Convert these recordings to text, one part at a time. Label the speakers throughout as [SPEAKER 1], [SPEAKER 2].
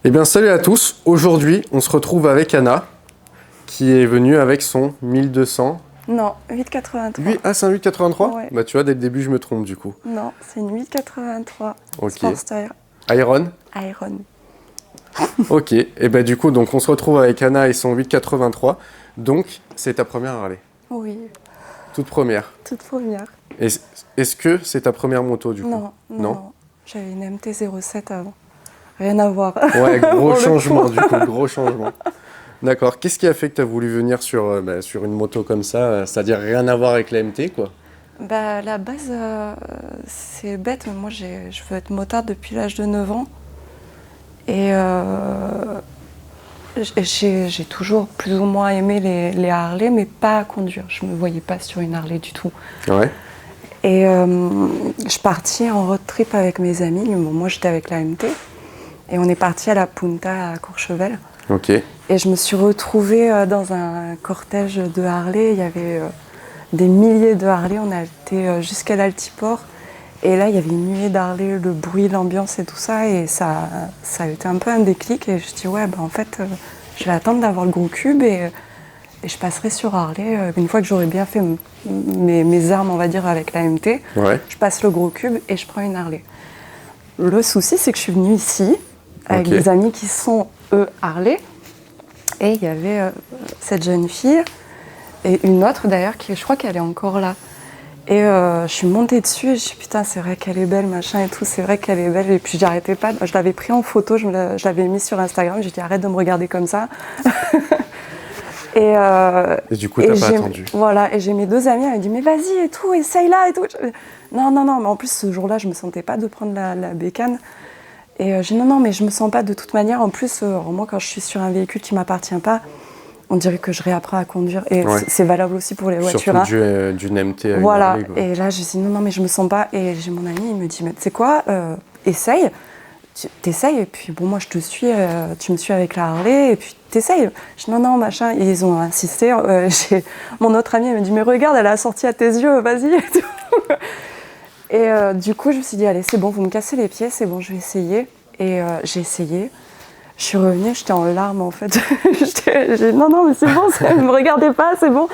[SPEAKER 1] Eh bien, salut à tous. Aujourd'hui, on se retrouve avec Anna, qui est venue avec son 1200.
[SPEAKER 2] Non, 883.
[SPEAKER 1] Ah, c'est un 883 ?
[SPEAKER 2] Ouais.
[SPEAKER 1] Bah, tu vois, dès le début, je me trompe du coup.
[SPEAKER 2] Non, c'est une 883.
[SPEAKER 1] Ok.
[SPEAKER 2] Sportster
[SPEAKER 1] Iron.
[SPEAKER 2] Iron.
[SPEAKER 1] Ok. Et bah, du coup, donc, on se retrouve avec Anna et son 883. Donc, c'est ta première Harley.
[SPEAKER 2] Oui,
[SPEAKER 1] Toute première.
[SPEAKER 2] toute première.
[SPEAKER 1] Est-ce que c'est ta première moto du coup ?
[SPEAKER 2] Non. J'avais une MT-07 avant. Rien à voir.
[SPEAKER 1] Ouais, gros
[SPEAKER 2] Pour le
[SPEAKER 1] changement
[SPEAKER 2] coup.
[SPEAKER 1] du coup, gros changement. D'accord. Qu'est-ce qui a fait que tu as voulu venir sur une moto comme ça, c'est-à-dire rien à voir avec la MT, quoi ?
[SPEAKER 2] Bah, à la base, c'est bête, mais moi, je veux être motarde depuis l'âge de 9 ans. Et j'ai toujours plus ou moins aimé les Harley, mais pas à conduire. Je ne me voyais pas sur une Harley du tout.
[SPEAKER 1] Ouais.
[SPEAKER 2] Et je suis partie en road trip avec mes amis. Bon, moi, j'étais avec la MT. Et on est parti à la Punta à Courchevel.
[SPEAKER 1] Ok.
[SPEAKER 2] Et je me suis retrouvée dans un cortège de Harley. Il y avait des milliers de Harley. On a été jusqu'à l'Altiport. Et là, il y avait une nuée d'Harley, le bruit, l'ambiance et tout ça. Et ça a été un peu un déclic. Et je dis, ouais, en fait, je vais attendre d'avoir le gros cube et je passerai sur Harley. Une fois que j'aurai bien fait mes armes, on va dire, avec la MT,
[SPEAKER 1] Ouais.
[SPEAKER 2] je passe le gros cube et je prends une Harley. Le souci, c'est que je suis venue ici avec
[SPEAKER 1] Ok.
[SPEAKER 2] des amis qui sont, eux, Harley. Et il y avait cette jeune fille et une autre, d'ailleurs, qui, je crois qu'elle est encore là. Et je suis montée dessus et je suis dit, putain, c'est vrai qu'elle est belle, machin et tout, c'est vrai qu'elle est belle. Et puis j'arrêtais pas, je l'avais pris en photo, je l'avais mis sur Instagram, j'ai dit, arrête de me regarder comme ça. Et
[SPEAKER 1] du coup, t'as pas attendu.
[SPEAKER 2] Voilà, et j'ai mes deux amies, elles m'ont dit, mais vas-y et tout, essaye-la et tout. Non, mais en plus, ce jour-là, je me sentais pas de prendre la bécane. Et j'ai dit, non, mais je me sens pas de toute manière. En plus, moi, quand je suis sur un véhicule qui m'appartient pas, on dirait que je réapprends à conduire. Et
[SPEAKER 1] Ouais.
[SPEAKER 2] c'est valable aussi pour les voitures.
[SPEAKER 1] Surtout d'une MT à une
[SPEAKER 2] Voilà,
[SPEAKER 1] Harley, quoi.
[SPEAKER 2] et là, je me suis dit, non, mais je me sens pas. Et j'ai mon ami, il me dit, mais tu sais quoi, essaye. T'essayes, et puis bon, moi je te suis, tu me suis avec la Harley, et puis t'essayes. Je dis non, machin, et ils ont insisté. Mon autre ami, elle me dit, mais regarde, elle a sorti à tes yeux, vas-y. Et, tout. Et du coup, je me suis dit, allez, c'est bon, vous me cassez les pieds, c'est bon, je vais essayer. Et j'ai essayé. Je suis revenue, j'étais en larmes en fait. J'ai dit, non, mais c'est bon, ne me regardez pas, c'est bon.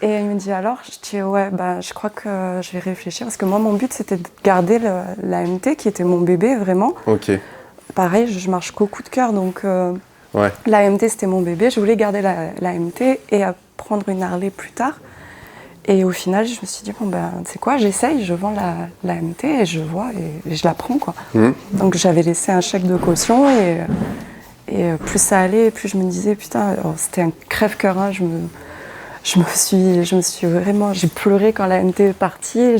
[SPEAKER 2] Et elle me dit alors, je dis ouais, je crois que je vais réfléchir parce que moi mon but c'était de garder la MT qui était mon bébé vraiment.
[SPEAKER 1] Ok.
[SPEAKER 2] Pareil, je marche qu'au coup de cœur donc
[SPEAKER 1] Ouais.
[SPEAKER 2] la MT c'était mon bébé, je voulais garder la MT et prendre une Harley plus tard. Et au final je me suis dit bon tu sais quoi, j'essaye, je vends la MT et je vois et je la prends quoi. Donc j'avais laissé un chèque de caution et plus ça allait, plus je me disais putain, c'était un crève-cœur, hein, je me suis vraiment, j'ai pleuré quand la MT est partie.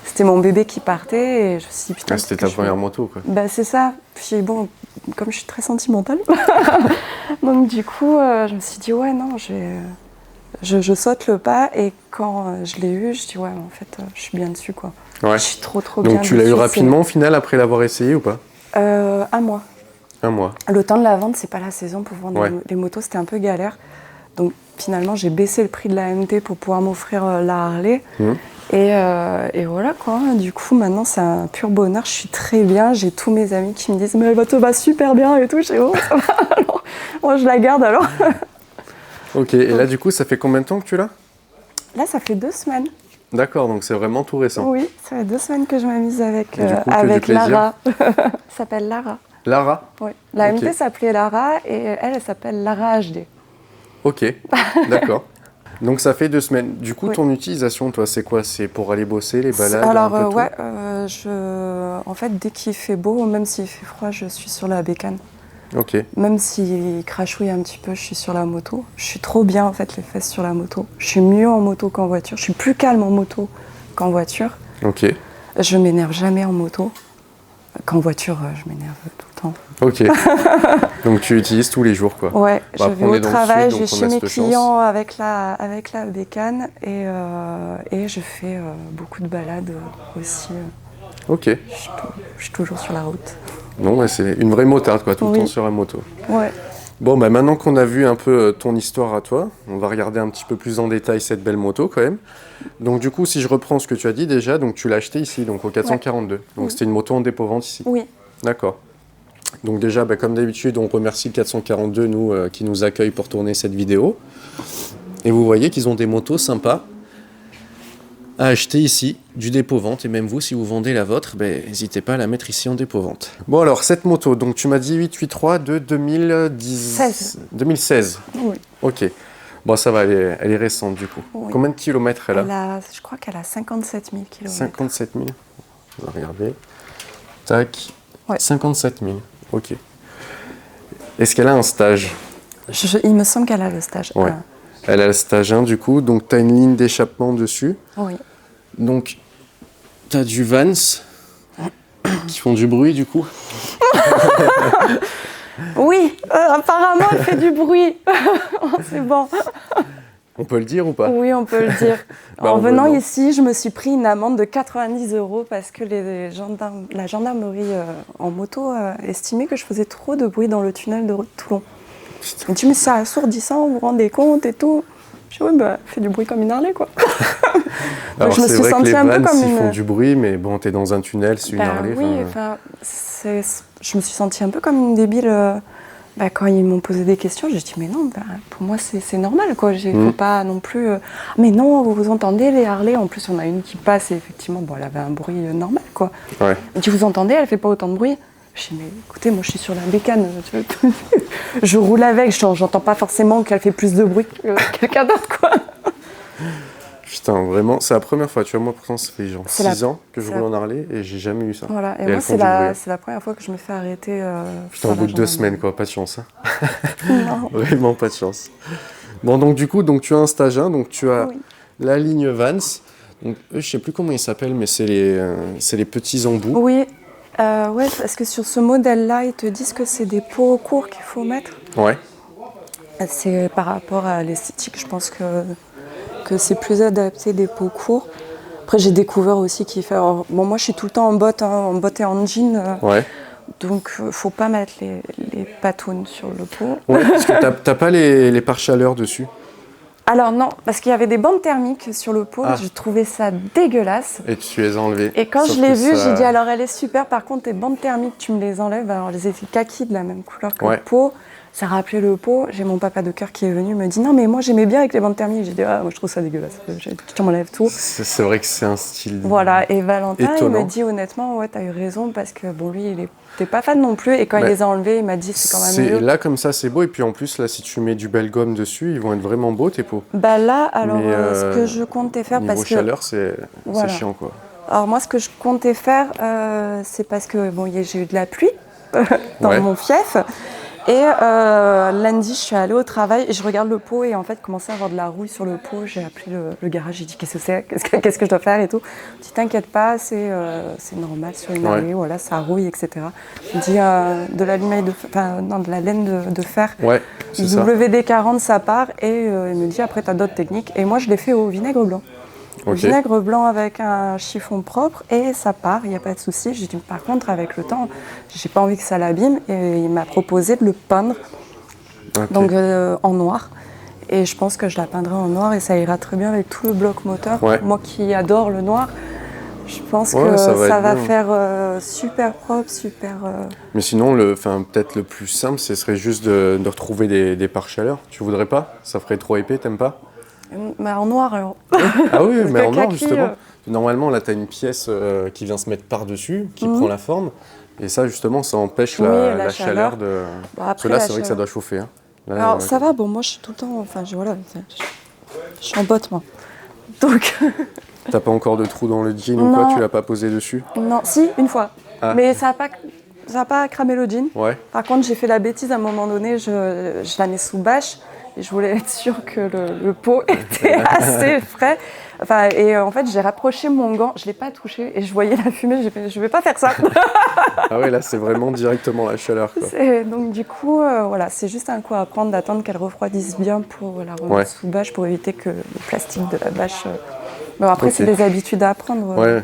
[SPEAKER 2] C'était mon bébé qui partait et je me suis dit putain.
[SPEAKER 1] C'était ta première moto, quoi.
[SPEAKER 2] Bah c'est ça. Puis bon, comme je suis très sentimentale, donc du coup, je me suis dit ouais non, je saute le pas et quand je l'ai eu, je dis ouais en fait, je suis bien dessus quoi.
[SPEAKER 1] Ouais.
[SPEAKER 2] Je suis trop bien.
[SPEAKER 1] Donc tu l'as eu rapidement au final après l'avoir essayé ou pas ?
[SPEAKER 2] Un mois.
[SPEAKER 1] Un mois.
[SPEAKER 2] Le temps de la vente, c'est pas la saison pour vendre
[SPEAKER 1] Ouais.
[SPEAKER 2] les motos, c'était un peu galère. Donc finalement, j'ai baissé le prix de la MT pour pouvoir m'offrir la Harley. Et voilà quoi. Du coup, maintenant, c'est un pur bonheur. Je suis très bien. J'ai tous mes amis qui me disent mais elle te va super bien et tout. Je dis oh, ça va. Alors, moi, je la garde alors.
[SPEAKER 1] Ok. Et là, du coup, ça fait combien de temps que tu l'as ?
[SPEAKER 2] Là, ça fait 2 semaines.
[SPEAKER 1] D'accord, donc c'est vraiment tout récent.
[SPEAKER 2] Oui, ça fait 2 semaines que je m'amuse avec,
[SPEAKER 1] Et du coup, que
[SPEAKER 2] avec
[SPEAKER 1] du plaisir.
[SPEAKER 2] Lara. Elle s'appelle Lara.
[SPEAKER 1] Lara ?
[SPEAKER 2] Oui. La
[SPEAKER 1] Ok.
[SPEAKER 2] MT s'appelait Lara et elle s'appelle Lara HD.
[SPEAKER 1] Ok, d'accord. Donc ça fait 2 semaines. Du coup,
[SPEAKER 2] Oui.
[SPEAKER 1] ton utilisation, toi, c'est quoi ? C'est pour aller bosser, les balades,
[SPEAKER 2] Alors
[SPEAKER 1] un peu tout
[SPEAKER 2] ouais, en fait, dès qu'il fait beau, même s'il fait froid, je suis sur la bécane.
[SPEAKER 1] Ok,
[SPEAKER 2] Même s'il crachouille un petit peu, je suis sur la moto. Je suis trop bien en fait les fesses sur la moto. Je suis mieux en moto qu'en voiture. Je suis plus calme en moto qu'en voiture.
[SPEAKER 1] ok,
[SPEAKER 2] Je m'énerve jamais en moto. Qu'en voiture, je m'énerve tout le temps.
[SPEAKER 1] ok. Donc tu utilises tous les jours, quoi.
[SPEAKER 2] Ouais,
[SPEAKER 1] Bah,
[SPEAKER 2] je vais
[SPEAKER 1] après, on
[SPEAKER 2] au
[SPEAKER 1] est dans le
[SPEAKER 2] travail,
[SPEAKER 1] sud,
[SPEAKER 2] je vais
[SPEAKER 1] donc on
[SPEAKER 2] chez
[SPEAKER 1] a
[SPEAKER 2] mes
[SPEAKER 1] cette chance.
[SPEAKER 2] clients avec la bécane et je fais beaucoup de balades aussi.
[SPEAKER 1] Ok.
[SPEAKER 2] Je suis toujours sur la route.
[SPEAKER 1] Bon, bah, c'est une vraie motarde, quoi, tout le
[SPEAKER 2] Oui.
[SPEAKER 1] temps sur la moto.
[SPEAKER 2] Ouais.
[SPEAKER 1] Bon, bah, maintenant qu'on a vu un peu ton histoire à toi, on va regarder un petit peu plus en détail cette belle moto, quand même. Donc du coup, si je reprends ce que tu as dit déjà, donc tu l'as acheté ici, donc au 442. Donc
[SPEAKER 2] Oui.
[SPEAKER 1] c'était une moto en dépôt-vente ici.
[SPEAKER 2] Oui.
[SPEAKER 1] D'accord. Donc déjà, comme d'habitude, on remercie le 442 qui nous accueille pour tourner cette vidéo. Et vous voyez qu'ils ont des motos sympas à acheter ici, du dépôt-vente. Et même vous, si vous vendez la vôtre, n'hésitez pas à la mettre ici en dépôt-vente. Bon alors, cette moto, donc tu m'as dit 883 de 2016.
[SPEAKER 2] Oui.
[SPEAKER 1] Ok. Bon, ça va, elle est récente du coup.
[SPEAKER 2] Oui.
[SPEAKER 1] Combien de kilomètres elle a?
[SPEAKER 2] Je crois qu'elle a 57 000 km.
[SPEAKER 1] 57 000. On va regarder. Tac.
[SPEAKER 2] Ouais.
[SPEAKER 1] 57 000. Ok. Est-ce qu'elle a un stage?
[SPEAKER 2] Il me semble qu'elle a le stage 1.
[SPEAKER 1] Ouais. Elle a le stage 1 du coup, donc tu as une ligne d'échappement dessus.
[SPEAKER 2] Oui.
[SPEAKER 1] Donc, tu as du Vans qui font du bruit du coup.
[SPEAKER 2] Oui, apparemment elle fait du bruit. C'est bon.
[SPEAKER 1] On peut le dire ou pas?
[SPEAKER 2] Oui, on peut le dire. En venant ici, je me suis pris une amende de 90 € parce que la gendarmerie en moto estimait que je faisais trop de bruit dans le tunnel de Toulon. Et tu me dis, c'est assourdissant, vous vous rendez compte et tout. Je dis, oui, fais du bruit comme une Harley, quoi.
[SPEAKER 1] Alors,
[SPEAKER 2] je me suis sentie un peu comme
[SPEAKER 1] ils font du bruit, mais bon, t'es dans un tunnel, c'est une Harley.
[SPEAKER 2] Oui, je me suis sentie un peu comme une débile quand ils m'ont posé des questions. J'ai dit, mais non, pour moi, c'est normal, quoi. Faut pas non plus... mais non, vous entendez les Harley. En plus, on a une qui passe et effectivement, elle avait un bruit normal, quoi.
[SPEAKER 1] Ouais.
[SPEAKER 2] Et tu vous entendez, elle fait pas autant de bruit. Je dis, mais écoutez, moi je suis sur la bécane, je roule avec, j'entends pas forcément qu'elle fait plus de bruit que quelqu'un d'autre, quoi.
[SPEAKER 1] Putain, vraiment, c'est la première fois, tu vois, moi pourtant ça fait genre 6 ans que je roule en Harley et j'ai jamais eu ça.
[SPEAKER 2] Voilà, et moi c'est la première fois que je me fais arrêter.
[SPEAKER 1] Putain, au bout de 2 semaines, quoi, pas de chance. Hein.
[SPEAKER 2] Non.
[SPEAKER 1] Vraiment pas de chance. Bon, donc du coup, tu as un stage 1, donc tu as la ligne Vans. Donc, je sais plus comment ils s'appellent, mais c'est les petits embouts.
[SPEAKER 2] Oui. Ouais, parce que sur ce modèle-là, ils te disent que c'est des pots courts qu'il faut mettre.
[SPEAKER 1] Ouais.
[SPEAKER 2] C'est par rapport à l'esthétique, je pense que c'est plus adapté des pots courts. Après, j'ai découvert aussi qu'il fait... Bon, moi, je suis tout le temps en botte et en jean.
[SPEAKER 1] Ouais.
[SPEAKER 2] Donc, faut pas mettre les patounes sur le pot.
[SPEAKER 1] Ouais, parce que t'as pas les pare-chaleurs dessus.
[SPEAKER 2] Alors non, parce qu'il y avait des bandes thermiques sur le pot, je trouvais ça dégueulasse.
[SPEAKER 1] Et tu les as enlevées.
[SPEAKER 2] Et quand je l'ai vue, j'ai dit alors elle est super, par contre tes bandes thermiques, tu me les enlèves. Alors elles étaient kaki de la même couleur que le pot, ça rappelait le pot. J'ai mon papa de cœur qui est venu me dit non mais moi j'aimais bien avec les bandes thermiques. J'ai dit moi je trouve ça dégueulasse, tu m'enlèves tout.
[SPEAKER 1] C'est vrai que c'est un style
[SPEAKER 2] Voilà, et Valentin
[SPEAKER 1] étonnant.
[SPEAKER 2] il me dit honnêtement ouais t'as eu raison parce que bon lui il était pas fan non plus et quand il les a enlevés il m'a dit c'est quand même mieux.
[SPEAKER 1] Là comme ça c'est beau et puis en plus là si tu mets du bel gomme dessus ils vont être vraiment beaux tes pots.
[SPEAKER 2] Là alors ce que je comptais faire parce que...
[SPEAKER 1] Niveau chaleur c'est chiant quoi.
[SPEAKER 2] Alors moi ce que je comptais faire c'est parce que bon j'ai eu de la pluie dans mon fief. Et lundi, je suis allée au travail et je regarde le pot et en fait, commençait à avoir de la rouille sur le pot. J'ai appelé le garage, j'ai dit qu'est-ce que c'est, qu'est-ce que je dois faire et tout. Il dit t'inquiète pas, c'est normal sur une Harley, voilà, ça rouille, etc. Il dit de la laine de fer.
[SPEAKER 1] Ouais, c'est ça.
[SPEAKER 2] WD-40, ça part et il me dit après t'as d'autres techniques. Et moi, je l'ai fait au vinaigre blanc. Okay. Vinaigre blanc avec un chiffon propre et ça part, il n'y a pas de souci. J'ai dit par contre avec le temps, j'ai pas envie que ça l'abîme et il m'a proposé de le peindre donc en noir. Et je pense que je la peindrai en noir et ça ira très bien avec tout le bloc moteur.
[SPEAKER 1] Ouais.
[SPEAKER 2] Moi qui adore le noir, je pense que ça va faire super propre, super...
[SPEAKER 1] Mais sinon, peut-être le plus simple, ce serait juste de retrouver des pare-chaleurs. Tu voudrais pas? Ça ferait trop épais, t'aimes pas?
[SPEAKER 2] Mais en noir alors.
[SPEAKER 1] Ah oui, mais en noir justement. Normalement, là, tu as une pièce qui vient se mettre par-dessus, qui prend la forme. Et ça, justement, ça empêche la chaleur de... Parce que là, c'est vrai que ça doit chauffer. Hein. Là,
[SPEAKER 2] alors, ça va, bon, moi, je suis tout le temps... Enfin, je suis en botte, moi. Donc...
[SPEAKER 1] T'as pas encore de trou dans le jean ou quoi? Tu l'as pas posé dessus?
[SPEAKER 2] Non, si, une fois. Ah. Mais ça a pas cramé le jean.
[SPEAKER 1] Ouais.
[SPEAKER 2] Par contre, j'ai fait la bêtise, à un moment donné, je la mets sous bâche. Et je voulais être sûre que le pot était assez frais. Enfin, et en fait, j'ai rapproché mon gant, je ne l'ai pas touché et je voyais la fumée, j'ai fait, je ne vais pas faire ça.
[SPEAKER 1] Ah oui, là, c'est vraiment directement la chaleur. Quoi.
[SPEAKER 2] Donc du coup, voilà, c'est juste un coup à prendre, d'attendre qu'elle refroidisse bien pour la remettre sous bâche, pour éviter que le plastique de la bâche... Bon, après, c'est des habitudes à apprendre.
[SPEAKER 1] Ouais.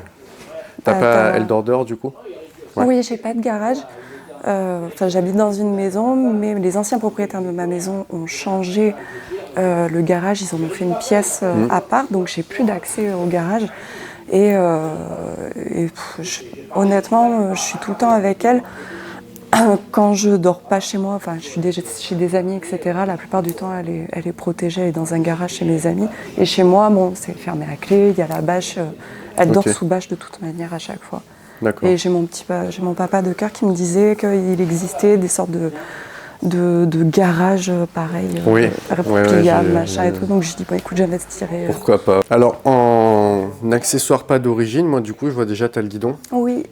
[SPEAKER 1] T'as pas Eldorder, du coup?
[SPEAKER 2] Oui, j'ai pas de garage. J'habite dans une maison, mais les anciens propriétaires de ma maison ont changé le garage, ils en ont fait une pièce à part, donc j'ai plus d'accès au garage. Honnêtement, je suis tout le temps avec elle. quand je dors pas chez moi, enfin je suis chez des amis, etc., la plupart du temps elle est protégée, elle est dans un garage chez mes amis. Et chez moi, bon, c'est fermé à clé, il y a la bâche, elle dort sous bâche de toute manière à chaque fois.
[SPEAKER 1] D'accord.
[SPEAKER 2] Et j'ai mon papa de cœur qui me disait qu'il existait des sortes de garages pareil, réplicables, machin et tout. Donc je dis, bah écoute, j'investirai.
[SPEAKER 1] Pourquoi pas. Alors en accessoire pas d'origine, moi du coup je vois déjà t'as le guidon.
[SPEAKER 2] Oui.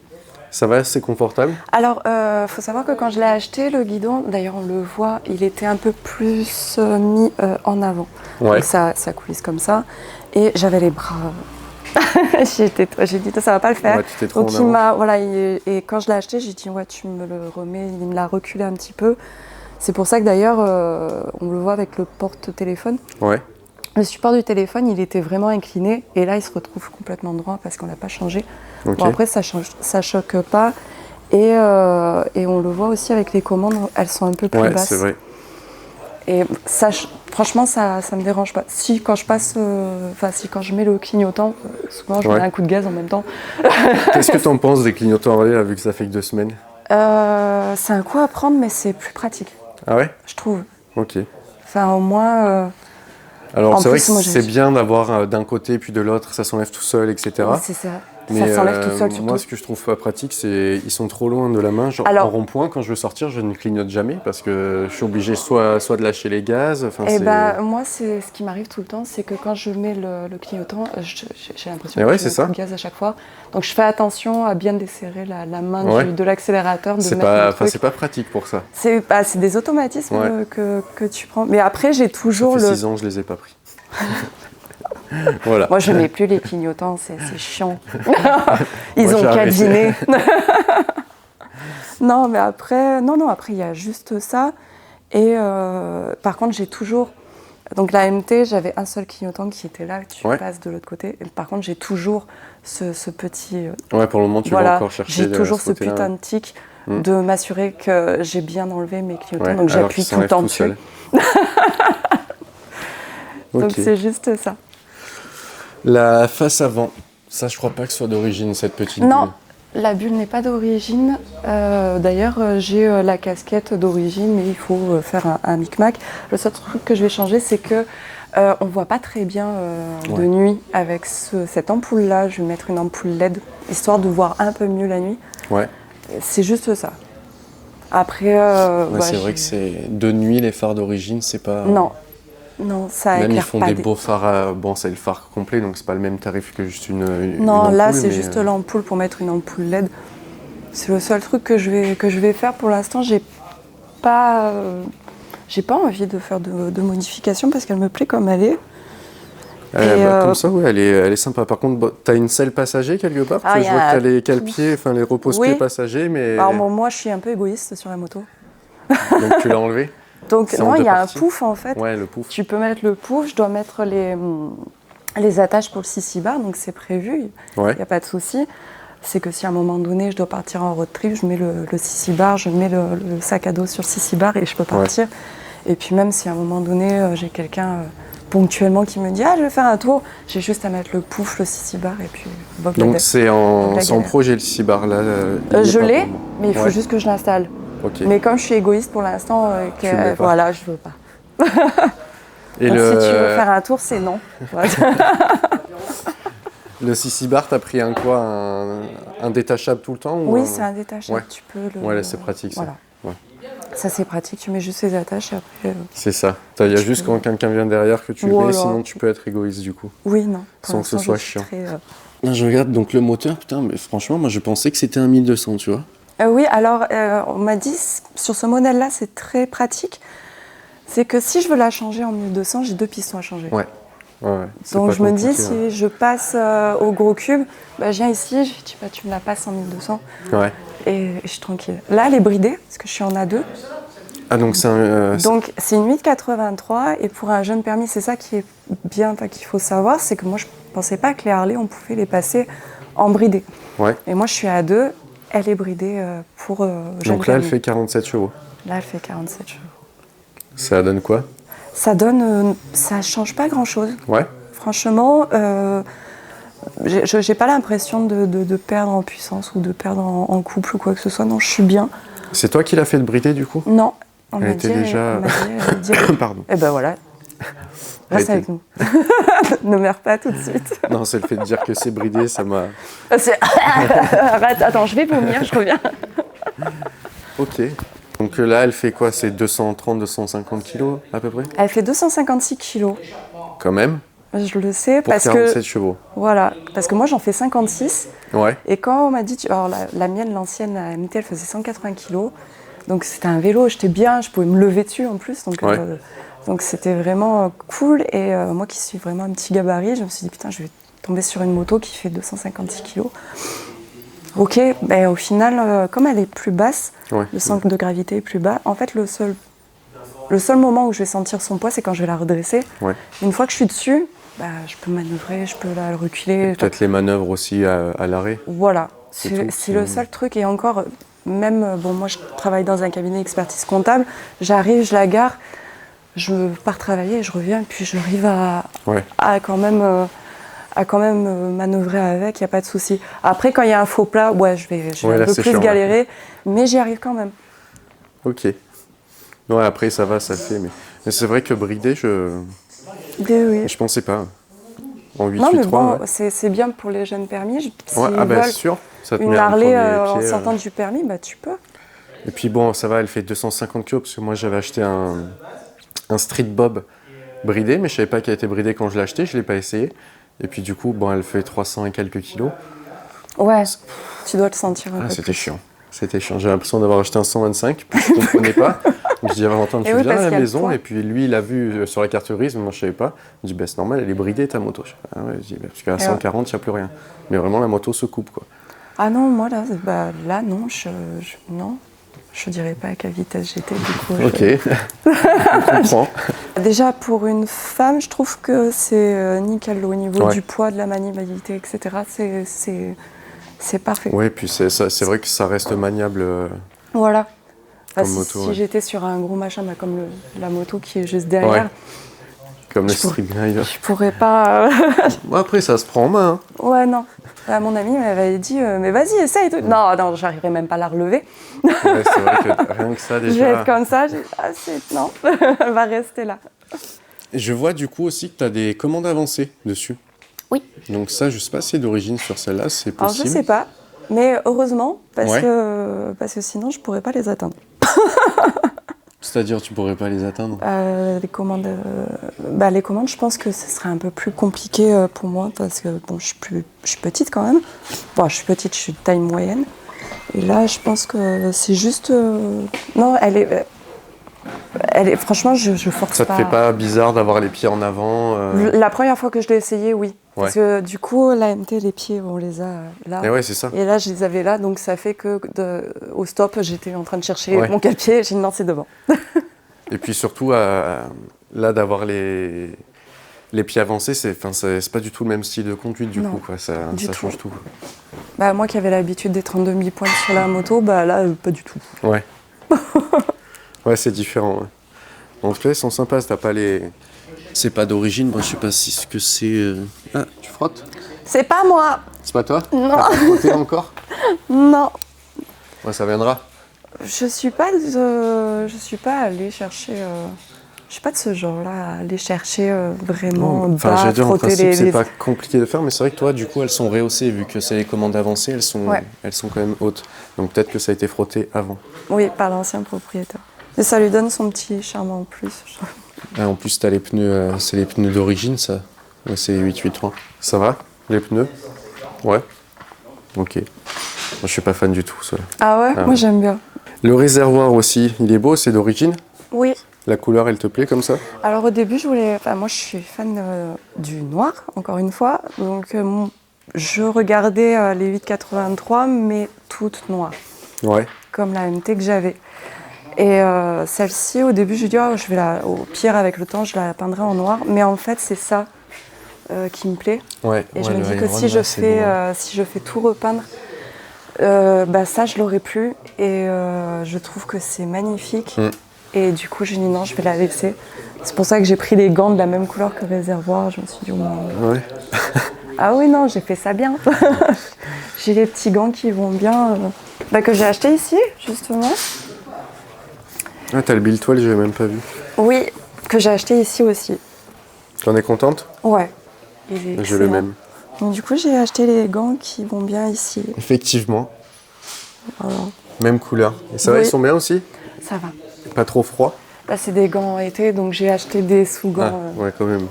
[SPEAKER 1] Ça va, c'est confortable?
[SPEAKER 2] Alors, faut savoir que quand je l'ai acheté, le guidon, d'ailleurs on le voit, il était un peu plus mis en avant.
[SPEAKER 1] Ouais.
[SPEAKER 2] Donc ça coulisse comme ça. Et j'avais les bras. J'ai dit, ça va pas le faire.
[SPEAKER 1] Ouais, tu t'es trop
[SPEAKER 2] donc il m'a, voilà, et quand je l'ai acheté, j'ai dit, ouais, tu me le remets. Il me l'a reculé un petit peu. C'est pour ça que d'ailleurs, on le voit avec le porte-téléphone.
[SPEAKER 1] Ouais.
[SPEAKER 2] Le support du téléphone, il était vraiment incliné. Et là, il se retrouve complètement droit parce qu'on l'a pas changé.
[SPEAKER 1] Okay.
[SPEAKER 2] Bon, après, ça choque pas. Et on le voit aussi avec les commandes, elles sont un peu plus basses.
[SPEAKER 1] C'est vrai.
[SPEAKER 2] Et ça, franchement, ça me dérange pas. Si quand je mets le clignotant, souvent je mets un coup de gaz en même temps.
[SPEAKER 1] Qu'est-ce que tu en penses des clignotants relais là, vu que ça fait que 2 semaines?
[SPEAKER 2] C'est un coup à prendre, mais c'est plus pratique.
[SPEAKER 1] Ah ouais?
[SPEAKER 2] Je trouve.
[SPEAKER 1] Ok.
[SPEAKER 2] Enfin, au moins.
[SPEAKER 1] Alors c'est vrai que c'est bien d'avoir d'un côté puis de l'autre, ça s'enlève tout seul, etc.
[SPEAKER 2] C'est ça.
[SPEAKER 1] Mais
[SPEAKER 2] ça s'enlève tout seul surtout.
[SPEAKER 1] Moi, ce que je trouve pas pratique, c'est ils sont trop loin de la main. Genre, en rond-point, quand je veux sortir, je ne clignote jamais parce que je suis obligé soit de lâcher les gaz.
[SPEAKER 2] Moi, c'est ce qui m'arrive tout le temps, c'est que quand je mets le clignotant, j'ai l'impression que je mets le gaz à chaque fois. Donc je fais attention à bien desserrer la main de l'accélérateur.
[SPEAKER 1] C'est pas pratique pour ça.
[SPEAKER 2] C'est des automatismes que tu prends. Mais après, j'ai toujours
[SPEAKER 1] ça fait 6 ans, je les ai pas pris. Voilà.
[SPEAKER 2] Moi, je ne mets plus les clignotants, c'est chiant. Ils ont cabiné. Non, mais après, après, il y a juste ça. Et par contre, j'ai toujours... Donc, la MT, j'avais un seul clignotant qui était là, tu passes de l'autre côté. Et par contre, j'ai toujours ce petit...
[SPEAKER 1] pour le moment, tu vas encore chercher.
[SPEAKER 2] J'ai toujours ce putain de tic de m'assurer que j'ai bien enlevé mes clignotants. Donc, j'appuie tout le temps dessus. Donc, c'est juste ça.
[SPEAKER 1] La face avant, ça je crois pas que ce soit d'origine cette petite bulle.
[SPEAKER 2] Non, la bulle n'est pas d'origine. D'ailleurs, j'ai la casquette d'origine, mais il faut faire un micmac. Le seul truc que je vais changer, c'est que on voit pas très bien de nuit avec cette ampoule-là. Je vais mettre une ampoule LED, histoire de voir un peu mieux la nuit. Ouais. C'est juste ça. Après,
[SPEAKER 1] c'est vrai que c'est de nuit les phares d'origine, c'est pas.
[SPEAKER 2] Non, ça
[SPEAKER 1] même
[SPEAKER 2] éclaire
[SPEAKER 1] ils font
[SPEAKER 2] pas
[SPEAKER 1] des beaux phares, bon c'est le phare complet donc c'est pas le même tarif que juste une
[SPEAKER 2] ampoule. Là c'est
[SPEAKER 1] mais...
[SPEAKER 2] juste l'ampoule pour mettre une ampoule LED. C'est le seul truc que je vais faire pour l'instant. J'ai pas envie de faire de modifications parce qu'elle me plaît comme elle est.
[SPEAKER 1] Comme ça, elle est sympa. Par contre, t'as une selle passager quelque part? Je vois que t'as les cale-pieds, enfin les repose-pieds passagers, mais...
[SPEAKER 2] Alors moi je suis un peu égoïste sur la moto.
[SPEAKER 1] Donc tu l'as enlevé?
[SPEAKER 2] Donc non, il y a un pouf en fait.
[SPEAKER 1] Ouais, le pouf.
[SPEAKER 2] Tu peux mettre le pouf, je dois mettre les attaches pour le sissi bar, donc c'est prévu, il n'y a pas de souci. C'est que si à un moment donné je dois partir en road trip, je mets le sissi bar, je mets le sac à dos sur sissi bar et je peux partir. Et puis même si à un moment donné j'ai quelqu'un ponctuellement qui me dit « Ah, je vais faire un tour », j'ai juste à mettre le pouf, le sissi bar et puis...
[SPEAKER 1] Donc c'est en projet le sissi bar là
[SPEAKER 2] je l'ai, mais il faut juste que je l'installe.
[SPEAKER 1] Okay.
[SPEAKER 2] Mais comme je suis égoïste pour l'instant, voilà, je veux pas.
[SPEAKER 1] Et
[SPEAKER 2] donc, si tu veux faire un tour, c'est non.
[SPEAKER 1] Le sissi bar, t'as pris un détachable tout le temps?
[SPEAKER 2] Oui, c'est un détachable. Tu peux le...
[SPEAKER 1] Ouais, là, c'est pratique ça.
[SPEAKER 2] Voilà. Ça c'est pratique, tu mets juste les attaches et après...
[SPEAKER 1] C'est ça. Il y a juste quand quelqu'un vient derrière que tu le mets, sinon tu peux être égoïste du coup.
[SPEAKER 2] Oui, non.
[SPEAKER 1] Sans que ce soit chiant. Là, je regarde donc le moteur, putain, mais franchement, moi je pensais que c'était un 1200, tu vois.
[SPEAKER 2] Oui, alors on m'a dit, sur ce modèle-là, c'est très pratique. C'est que si je veux la changer en 1200, j'ai 2 pistons à changer. Ouais. Donc je me dis, si je passe au gros cube, je viens ici, je dis, tu me la passes en 1200. Ouais. Et je suis tranquille. Là, elle est bridée, parce que je suis en A2.
[SPEAKER 1] Ah, donc c'est un...
[SPEAKER 2] Donc c'est une 883, et pour un jeune permis, c'est ça qui est bien, qu'il faut savoir, c'est que moi, je ne pensais pas que les Harley, on pouvait les passer en bridé. Ouais. Et moi, je suis à A2. Elle est bridée pour jeune
[SPEAKER 1] Donc là,
[SPEAKER 2] permis.
[SPEAKER 1] elle fait 47 chevaux.
[SPEAKER 2] Là, elle fait 47 chevaux.
[SPEAKER 1] Ça donne quoi?
[SPEAKER 2] Ça donne... ça change pas grand-chose.
[SPEAKER 1] Ouais.
[SPEAKER 2] Franchement, j'ai pas l'impression de perdre en puissance ou de perdre en couple ou quoi que ce soit. Non, je suis bien.
[SPEAKER 1] C'est toi qui l'as fait le bridé du coup?
[SPEAKER 2] Non, on
[SPEAKER 1] Elle
[SPEAKER 2] m'a
[SPEAKER 1] était
[SPEAKER 2] dit,
[SPEAKER 1] déjà-
[SPEAKER 2] on m'a dit,
[SPEAKER 1] Pardon.
[SPEAKER 2] et ben voilà, reste
[SPEAKER 1] Elle
[SPEAKER 2] avec nous. Ne meurs pas tout de suite.
[SPEAKER 1] Non, c'est le fait de dire que c'est bridé, ça m'a...
[SPEAKER 2] Arrête, attends, je vais vomir, je reviens.
[SPEAKER 1] Ok. Donc là, elle fait quoi? C'est 230-250 kilos à peu près?
[SPEAKER 2] Elle fait 256 kilos.
[SPEAKER 1] Quand même,
[SPEAKER 2] Je le sais
[SPEAKER 1] pour
[SPEAKER 2] parce
[SPEAKER 1] 47
[SPEAKER 2] que
[SPEAKER 1] chevaux.
[SPEAKER 2] voilà, parce que moi j'en fais 56
[SPEAKER 1] Ouais,
[SPEAKER 2] et quand on m'a dit, alors la mienne, l'ancienne, la MT, elle faisait 180 kilos, donc c'était un vélo, j'étais bien, je pouvais me lever dessus en plus,
[SPEAKER 1] Ouais.
[SPEAKER 2] donc c'était vraiment cool et moi qui suis vraiment un petit gabarit, je me suis dit putain, je vais tomber sur une moto qui fait 256 kilos. Ok, ben au final, comme elle est plus basse,
[SPEAKER 1] ouais.
[SPEAKER 2] le centre de gravité est plus bas, en fait le seul moment où je vais sentir son poids, c'est quand je vais la redresser.
[SPEAKER 1] Ouais.
[SPEAKER 2] Une fois que je suis dessus, bah, je peux manœuvrer, je peux la reculer.
[SPEAKER 1] Peut-être les manœuvres aussi à l'arrêt.
[SPEAKER 2] Voilà,
[SPEAKER 1] C'est tout,
[SPEAKER 2] c'est
[SPEAKER 1] c'est-
[SPEAKER 2] le seul truc. Et encore, même, bon, moi je travaille dans un cabinet d'expertise comptable, j'arrive, je la gare, je pars travailler et je reviens, puis j'arrive
[SPEAKER 1] Ouais.
[SPEAKER 2] à quand même, manœuvrer avec, il n'y a pas de souci. Après, quand il y a un faux plat, ouais, je vais
[SPEAKER 1] Ouais,
[SPEAKER 2] un
[SPEAKER 1] là,
[SPEAKER 2] peu
[SPEAKER 1] c'est
[SPEAKER 2] plus
[SPEAKER 1] chiant, ouais.
[SPEAKER 2] galérer, mais j'y arrive quand même.
[SPEAKER 1] Ok. Ouais, après ça va, ça le fait. Mais c'est vrai que bridé,
[SPEAKER 2] Oui.
[SPEAKER 1] je pensais pas. En 8
[SPEAKER 2] Non, mais
[SPEAKER 1] 8
[SPEAKER 2] bon,
[SPEAKER 1] 3,
[SPEAKER 2] c'est bien pour les jeunes permis. S'ils
[SPEAKER 1] ouais. Ah bah
[SPEAKER 2] veulent
[SPEAKER 1] c'est sûr. Ça te
[SPEAKER 2] une
[SPEAKER 1] met un
[SPEAKER 2] Harley
[SPEAKER 1] premier
[SPEAKER 2] en
[SPEAKER 1] pied,
[SPEAKER 2] sortant du permis, bah tu peux.
[SPEAKER 1] Et puis bon, ça va, elle fait 250 kilos parce que moi j'avais acheté un Street Bob bridé, mais je savais pas qu'elle était bridée quand je l'ai acheté, je l'ai pas essayé. Et puis du coup, bon, elle fait 300 et quelques kilos.
[SPEAKER 2] Ouais, tu dois le sentir un
[SPEAKER 1] Ah,
[SPEAKER 2] peu
[SPEAKER 1] c'était
[SPEAKER 2] plus.
[SPEAKER 1] chiant. C'était chiant. J'ai l'impression d'avoir acheté un 125, puis je comprenais pas. Donc je dis à Valentin, tu
[SPEAKER 2] Et oui,
[SPEAKER 1] viens à
[SPEAKER 2] parce
[SPEAKER 1] la
[SPEAKER 2] qu'il y a le
[SPEAKER 1] maison,
[SPEAKER 2] poids.
[SPEAKER 1] et puis lui, il a vu sur la carte grise, mais moi je savais pas. Il dit, bah c'est normal, elle est bridée ta moto. Je dis, ah ouais, je dis, bah, parce qu'à
[SPEAKER 2] Et
[SPEAKER 1] 140, il n'y a plus rien. Mais vraiment, la moto se coupe, quoi.
[SPEAKER 2] Ah non, moi là non, non, je dirais pas à quelle vitesse j'étais du coup.
[SPEAKER 1] Ok, on comprend.
[SPEAKER 2] Déjà pour une femme, je trouve que c'est nickel au niveau
[SPEAKER 1] Ouais.
[SPEAKER 2] du poids, de la maniabilité, etc. C'est parfait.
[SPEAKER 1] Ouais, puis c'est vrai que ça reste maniable.
[SPEAKER 2] Voilà. Enfin,
[SPEAKER 1] Comme
[SPEAKER 2] si
[SPEAKER 1] moto,
[SPEAKER 2] si
[SPEAKER 1] ouais.
[SPEAKER 2] j'étais sur un gros machin, bah, comme la moto qui est juste derrière,
[SPEAKER 1] Ouais. Comme le
[SPEAKER 2] Je pourrais-
[SPEAKER 1] Street Glide.
[SPEAKER 2] je pourrais pas.
[SPEAKER 1] Bon, après, ça se prend en main. Hein.
[SPEAKER 2] Ouais, non. Mon amie m'avait dit, mais vas-y, essaye. Non, non, j'arriverai même pas à la relever.
[SPEAKER 1] Ouais, c'est vrai que rien que ça,
[SPEAKER 2] Je vais
[SPEAKER 1] déjà.
[SPEAKER 2] être comme ça. Non, elle va rester là.
[SPEAKER 1] Et je vois du coup aussi que tu as des commandes avancées dessus.
[SPEAKER 2] Oui.
[SPEAKER 1] Donc ça, je sais pas si c'est d'origine sur celle-là, c'est
[SPEAKER 2] Alors,
[SPEAKER 1] possible.
[SPEAKER 2] je sais pas, mais heureusement, parce
[SPEAKER 1] Ouais.
[SPEAKER 2] que sinon, je pourrais pas les atteindre.
[SPEAKER 1] C'est-à-dire, tu pourrais pas les atteindre.
[SPEAKER 2] Les commandes, je pense que ce serait un peu plus compliqué pour moi parce que bon, je suis petite quand même. Bon, je suis petite, je suis de taille moyenne. Et là, je pense que c'est juste. Non, elle est. Franchement, je force
[SPEAKER 1] Ça te fait pas bizarre d'avoir les pieds en avant
[SPEAKER 2] La première fois que je l'ai essayé, oui.
[SPEAKER 1] Ouais.
[SPEAKER 2] Parce que du coup, la MT, les pieds, on les a là.
[SPEAKER 1] Et ouais, c'est ça.
[SPEAKER 2] Et là, je les avais là, donc ça fait que au stop, j'étais en train de chercher
[SPEAKER 1] Ouais.
[SPEAKER 2] mon capier, j'ai dit non, c'est devant.
[SPEAKER 1] Et puis surtout, là, d'avoir les pieds avancés, c'est pas du tout le même style de conduite du
[SPEAKER 2] Non,
[SPEAKER 1] coup. Quoi. Ça
[SPEAKER 2] du tout.
[SPEAKER 1] change tout.
[SPEAKER 2] Bah, moi qui avais l'habitude d'être en demi-pointe sur la moto, bah là, pas du tout.
[SPEAKER 1] Ouais. Ouais, c'est différent. Ouais. En tout cas, ils sont sympas. T'as pas les. C'est pas d'origine. Moi, je sais pas si ce que c'est. Ah, tu frottes?
[SPEAKER 2] C'est pas moi.
[SPEAKER 1] C'est pas toi?
[SPEAKER 2] Non.
[SPEAKER 1] T'as pas frotté encore?
[SPEAKER 2] Non.
[SPEAKER 1] Ouais, ça viendra.
[SPEAKER 2] Je suis pas allée chercher. Je suis pas de ce genre-là, à aller chercher vraiment
[SPEAKER 1] Enfin,
[SPEAKER 2] bas,
[SPEAKER 1] j'allais dire, en
[SPEAKER 2] frotter
[SPEAKER 1] principe, c'est pas compliqué de faire, mais c'est vrai que toi, du coup, elles sont rehaussées, vu que c'est les commandes avancées, elles sont quand même hautes. Donc peut-être que ça a été frotté avant.
[SPEAKER 2] Oui, par l'ancien propriétaire. Mais ça lui donne son petit charme en plus.
[SPEAKER 1] Ah, en plus, t'as les pneus, c'est les pneus d'origine, ça. Ouais, c'est 883. Ça va, les pneus? Ouais. Ok. Moi, je suis pas fan du tout, ça.
[SPEAKER 2] Ah ouais,
[SPEAKER 1] Ah
[SPEAKER 2] moi
[SPEAKER 1] ouais.
[SPEAKER 2] j'aime bien.
[SPEAKER 1] Le réservoir aussi, il est beau, c'est d'origine?
[SPEAKER 2] Oui.
[SPEAKER 1] La couleur, elle te plaît comme ça?
[SPEAKER 2] Alors au début, moi je suis fan du noir, encore une fois. Donc je regardais les 883, mais toutes noires,
[SPEAKER 1] Ouais.
[SPEAKER 2] comme la MT que j'avais. Et celle-ci, au début, je dis, oh, au pire, avec le temps, je la peindrai en noir. Mais en fait, c'est ça qui me plaît.
[SPEAKER 1] Ouais.
[SPEAKER 2] Et je
[SPEAKER 1] ouais,
[SPEAKER 2] me
[SPEAKER 1] le
[SPEAKER 2] dis que
[SPEAKER 1] Iron
[SPEAKER 2] si je
[SPEAKER 1] Man, c'est beau, hein.
[SPEAKER 2] fais tout repeindre, ça, je l'aurais plus. Et je trouve que c'est magnifique.
[SPEAKER 1] Mm.
[SPEAKER 2] Et du coup, j'ai dit non, je vais la laisser. C'est pour ça que j'ai pris les gants de la même couleur que le réservoir. Je me suis dit, oh, non.
[SPEAKER 1] Ouais.
[SPEAKER 2] Ah oui, non, j'ai fait ça bien. J'ai les petits gants qui vont bien, que j'ai acheté ici, justement.
[SPEAKER 1] Ah, t'as le Biltoile, j'ai même pas vu.
[SPEAKER 2] Oui, que j'ai acheté ici aussi.
[SPEAKER 1] T'en es contente?
[SPEAKER 2] Ouais. Il est
[SPEAKER 1] J'ai le
[SPEAKER 2] excellent.
[SPEAKER 1] même.
[SPEAKER 2] Donc, du coup, j'ai acheté les gants qui vont bien ici.
[SPEAKER 1] Effectivement,
[SPEAKER 2] Voilà.
[SPEAKER 1] même couleur. Et ça va,
[SPEAKER 2] Oui.
[SPEAKER 1] ils sont bien aussi?
[SPEAKER 2] Ça va.
[SPEAKER 1] Pas trop froid?
[SPEAKER 2] Là, c'est des gants été, donc j'ai acheté des
[SPEAKER 1] Ah,
[SPEAKER 2] sous-gants.
[SPEAKER 1] ouais, quand même.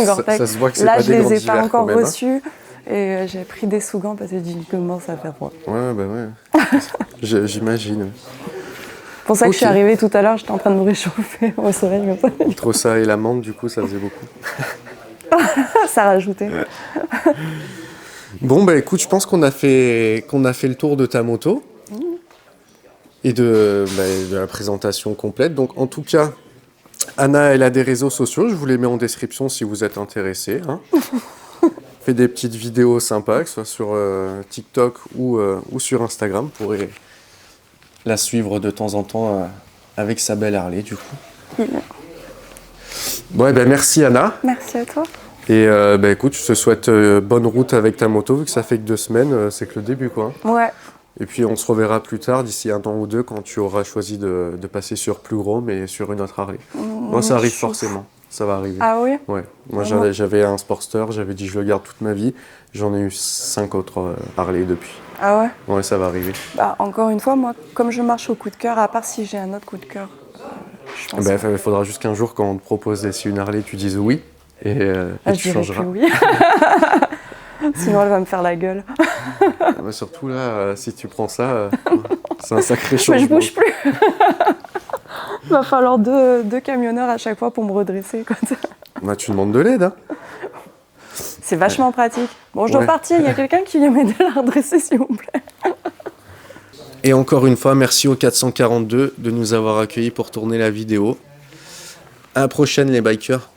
[SPEAKER 2] Gore-Tex.
[SPEAKER 1] Ça se voit que c'est
[SPEAKER 2] Là,
[SPEAKER 1] pas
[SPEAKER 2] je
[SPEAKER 1] des gants
[SPEAKER 2] les ai pas
[SPEAKER 1] d'hiver quand
[SPEAKER 2] encore
[SPEAKER 1] même. Hein.
[SPEAKER 2] reçus. Et j'ai pris des sous-gants parce que j'ai dit comment ça fait froid.
[SPEAKER 1] Ouais, bah ouais. J'imagine.
[SPEAKER 2] C'est pour ça que je suis
[SPEAKER 1] Ok.
[SPEAKER 2] arrivée tout à l'heure, j'étais en train de me réchauffer au soleil comme ça.
[SPEAKER 1] Entre ça et l'amande, du coup, ça faisait beaucoup.
[SPEAKER 2] Ça rajoutait.
[SPEAKER 1] Bon, bah écoute, je pense qu'on a fait le tour de ta moto et de la présentation complète. Donc, en tout cas, Anna, elle a des réseaux sociaux. Je vous les mets en description si vous êtes intéressés. Hein. Fait des petites vidéos sympas, que ce soit sur TikTok ou sur Instagram. Vous pourrez la suivre de temps en temps avec sa belle Harley, du coup. Ouais, ben merci Anna.
[SPEAKER 2] Merci à toi.
[SPEAKER 1] Et écoute, je te souhaite bonne route avec ta moto, vu que ça fait que 2 semaines, c'est que le début, quoi.
[SPEAKER 2] Ouais.
[SPEAKER 1] Et puis on se reverra plus tard, d'ici 1 an ou 2, quand tu auras choisi de passer sur plus gros, mais sur une autre Harley. Moi, ça arrive forcément, ça va arriver.
[SPEAKER 2] Ah oui?
[SPEAKER 1] Ouais. Moi,
[SPEAKER 2] Vraiment?
[SPEAKER 1] j'avais un Sportster, j'avais dit je le garde toute ma vie. J'en ai eu 5 autres Harley depuis.
[SPEAKER 2] Ah ouais?
[SPEAKER 1] Ouais, ça va arriver.
[SPEAKER 2] Bah, encore une fois, moi, comme je marche au coup de cœur, à part si j'ai un autre coup de cœur, je pense
[SPEAKER 1] Il faudra juste qu'un jour, quand on te propose d'essayer une Harley, tu dises oui, et
[SPEAKER 2] je
[SPEAKER 1] tu
[SPEAKER 2] dirais
[SPEAKER 1] changeras.
[SPEAKER 2] plus oui. Sinon, elle va me faire la gueule.
[SPEAKER 1] Surtout là, si tu prends ça, c'est un sacré
[SPEAKER 2] Mais
[SPEAKER 1] changement.
[SPEAKER 2] je bouge plus. Il va falloir deux camionneurs à chaque fois pour me redresser. Quoi.
[SPEAKER 1] Bah, tu demandes de l'aide, hein.
[SPEAKER 2] C'est vachement pratique. Bon, je dois
[SPEAKER 1] Ouais.
[SPEAKER 2] partir. Il y a quelqu'un qui vient m'aider à la redresser, s'il vous plaît.
[SPEAKER 1] Et encore une fois, merci au 442 de nous avoir accueillis pour tourner la vidéo. À la prochaine les bikers.